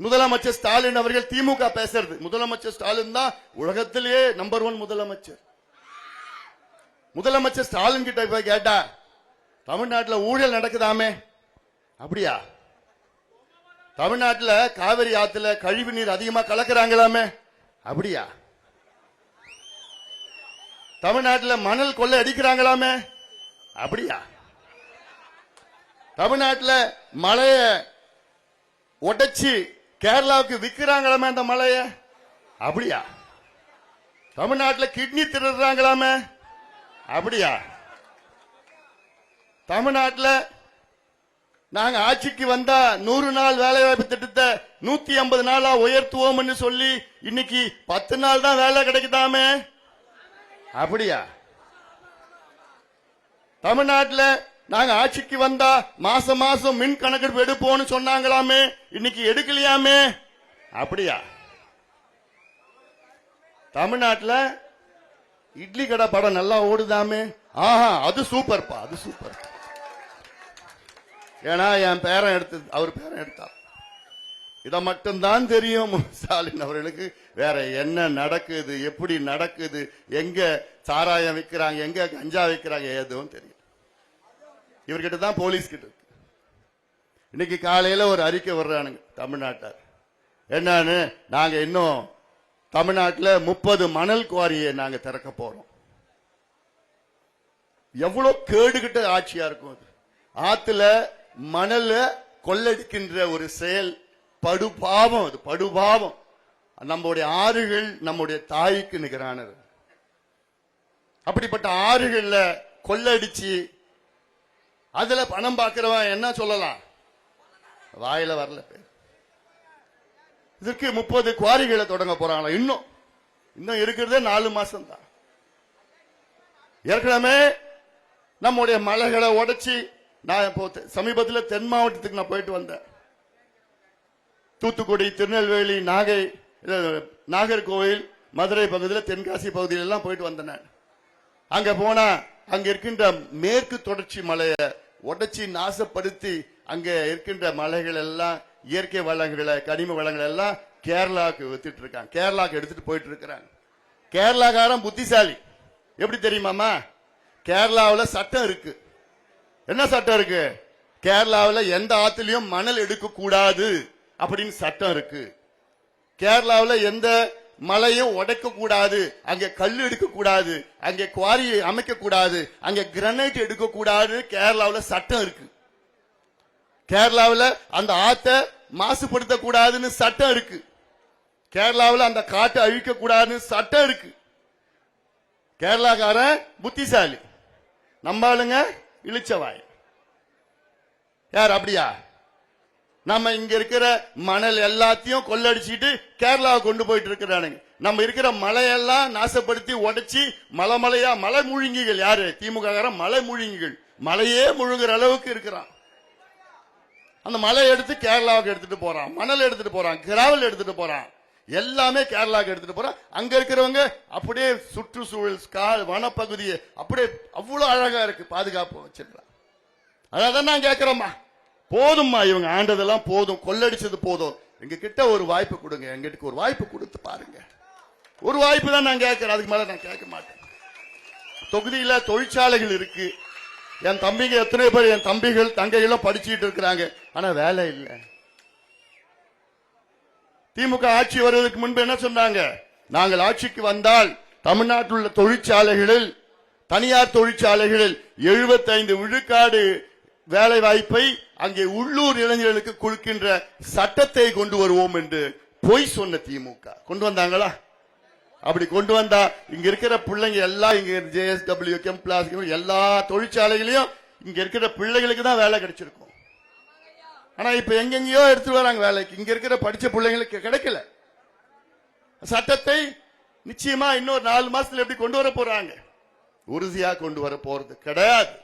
முதலமைச்சர் ஸ்டாலின் அவர்கள் திமுக பேசுறது, முதலமைச்சர் ஸ்டாலின் தான் உலகத்திலேயே நம்பர் 1 முதலமைச்சர். முதலமைச்சர் ஸ்டாலின் கிட்ட போய் கேட்டா தமிழ்நாட்டில் ஊழல் நடக்குதாமே, அப்படியா? தமிழ்நாட்டில் காவிரி ஆத்துல கழிவு நீர் அதிகமா கலக்குறாங்களாமே, அப்படியா? தமிழ்நாட்டில் மணல் கொள்ளை அடிக்கிறாங்களாமே, அப்படியா? தமிழ்நாட்டில் மலைய உடைச்சி கேரளாவுக்கு விற்கிறாங்களாமே அந்த மலைய, அப்படியா? தமிழ்நாட்டில் கிட்னி திருடுறாங்களாமே, அப்படியா? தமிழ்நாட்டில் நாங்க ஆட்சிக்கு வந்தா 100 நாள் வேலை வாய்ப்பு திட்டத்தை 150 நாளா உயர்த்துவோம் சொல்லி இன்னைக்கு 10 நாள் தான் வேலை கிடைக்குதாமே, அப்படியா? தமிழ்நாட்டில் நாங்க ஆட்சிக்கு வந்தா மாசம் மாசம் மின் கணக்கெடுப்பு எடுப்போம்னு சொன்னாங்களாமே, இன்னைக்கு எடுக்கலையாமே, அப்படியா? தமிழ்நாட்டில் இட்லி கடை படம் நல்லா ஓடுதாமே, ஆஹா அது சூப்பர்ப்பா, அது சூப்பர். ஏன்னா என் பேரன் எடுத்து, அவர் பேரன் எடுத்தார். இதை மட்டும்தான் தெரியும் ஸ்டாலின் அவர்களுக்கு. வேற என்ன நடக்குது, எப்படி நடக்குது, எங்க சாராயம் விற்கிறாங்க, எங்க கஞ்சா விற்கிறாங்க, எதுவும் தெரியும். இவர்கிட்ட தான் போலீஸ் கிட்ட இருக்கு. இன்னைக்கு காலையில ஒரு அறிக்கை வர்றானுங்க தமிழ்நாட்டார். என்னன்னு, நாங்க இன்னும் தமிழ்நாட்டில் 30 மணல் குவாரியை நாங்க திறக்க போறோம். எவ்வளவு கேடுகிட்ட ஆட்சியா இருக்கும் அது. ஆத்துல மணல கொள்ளடிக்கின்ற ஒரு செயல் படுபாவம், அது படுபாவம். நம்முடைய ஆறுகள் நம்முடைய தாய்க்கு நிகரானது. அப்படிப்பட்ட ஆறுகள்ல கொள்ளடிச்சு அதுல பணம் பார்க்கிறவன் என்ன சொல்லலாம், வாயில வரல. இதற்கு 30 குவாரிகளை தொடங்க போறாங்களா. இன்னும் இருக்கிறதே 4 மாசம் தான். ஏற்கனவே நம்முடைய மலைகளை உடைச்சி, நான் சமீபத்தில் தென் மாவட்டத்துக்கு நான் போயிட்டு வந்தேன். தூத்துக்குடி, திருநெல்வேலி, நாகர்கோவில், மதுரை பகுதியில், தென்காசி பகுதியில் எல்லாம் போயிட்டு வந்தேன். அங்க போனா அங்க இருக்கின்ற மேற்கு தொடர்ச்சி மலையை உடைச்சி நாசப்படுத்தி அங்க இருக்கின்ற மலைகள் எல்லாம் இயற்கை வளங்களை, கனிம வளங்கள் எல்லாம் கேரளாவுக்கு வித்துட்டு இருக்காங்க, கேரளாவுக்கு எடுத்துட்டு போயிட்டு இருக்கிறாங்க. கேரளாக்காரன் புத்திசாலி. எப்படி தெரியுமாமா? கேரளாவில் சட்டம் இருக்கு. என்ன சட்டம் இருக்கு? கேரளாவில் எந்த ஆத்திலையும் மணல் எடுக்க கூடாது அப்படின்னு சட்டம் இருக்கு. கேரளாவில் எந்த மலையும் உடைக்க கூடாது, அங்க கல் எடுக்க கூடாது, அங்க குவாரியை அமைக்க கூடாது, அங்க கிரனைட் எடுக்க கூடாது, கேரளாவில் சட்டம் இருக்கு. கேரளாவில் அந்த ஆத்தை மாசுபடுத்த கூடாதுன்னு சட்டம் இருக்கு. கேரளாவில் அந்த காட்டை அழிக்க கூடாதுன்னு சட்டம் இருக்கு. கேரளாக்காரன் புத்திசாலி, நம்பாளுங்க இழிச்சவாய். யார் அப்படியா? நம்ம இங்க இருக்கிற மணல் எல்லாத்தையும் கொள்ளடிச்சிட்டு கேரளாவை கொண்டு போயிட்டு இருக்கிறானுங்க. நம்ம இருக்கிற மலையெல்லாம் நாசப்படுத்தி உடைச்சி மலையா மலை முழுங்கிகள். யாரு? திமுக மலை முழுங்கிகள். மலையே முழுங்குற அளவுக்கு இருக்கிறான். அந்த மலை எடுத்து கேரளாவுக்கு எடுத்துட்டு போறான், மணல் எடுத்துட்டு போறான், கிராவல் எடுத்துட்டு போறான், எல்லாமே கேரளாவுக்கு எடுத்துட்டு போறான். அங்க இருக்கிறவங்க அப்படியே சுற்றுச்சூழல் வனப்பகுதியை அப்படியே அவ்வளவு அழகா இருக்கு, பாதுகாப்பு வச்சிருக்கான். அதான் நான் கேட்கிறோம்மா, போதும்மா, இவங்க ஆண்டதெல்லாம் போதும், கொள்ளடிச்சது போதும், எங்க கிட்ட ஒரு வாய்ப்பு கொடுங்க, எங்கிட்ட ஒரு வாய்ப்பு கொடுத்து பாருங்க. ஒரு வாய்ப்பு தான் நான் கேட்கிறேன், அதுக்கு மேல நான் கேட்க மாட்டேன். தொகுதியில தொழிற்சாலைகள் இருக்கு. என் தம்பிங்க எத்தனை பேர், என் தம்பிகள் தங்கைகளும் படிச்சுட்டு இருக்கிறாங்க, ஆனா வேலை இல்லை. திமுக ஆட்சி வருவதற்கு முன்பு என்ன சொன்னாங்க? நாங்கள் ஆட்சிக்கு வந்தால் தமிழ்நாட்டில் உள்ள தொழிற்சாலைகளில், தனியார் தொழிற்சாலைகளில் 75 விழுக்காடு வேலை வாய்ப்பை அங்கே உள்ளூர் இளைஞர்களுக்கு கொடுக்கின்ற சட்டத்தை கொண்டு வருவோம் என்று பொய் சொன்ன திமுக. கொண்டு வந்தாங்களா? அப்படி கொண்டு வந்தா இங்க இருக்கிற பிள்ளைங்க எல்லாம், இங்க JSW, கெம்ப்ளாஸ், எல்லா தொழிற்சாலைகளையும் இங்க இருக்கிற பிள்ளைகளுக்கு தான் வேலை கிடைச்சிருக்கும். ஆனா இப்ப எங்கெங்கயோ எடுத்துட்டு வராங்க வேலைக்கு, இங்க இருக்கிற படிச்ச பிள்ளைங்களுக்கு கிடைக்கல. சட்டத்தை நிச்சயமா இன்னொரு 4 மாசத்துல எப்படி கொண்டு வர போறாங்க? உறுதியா கொண்டு வர போறது கிடையாது.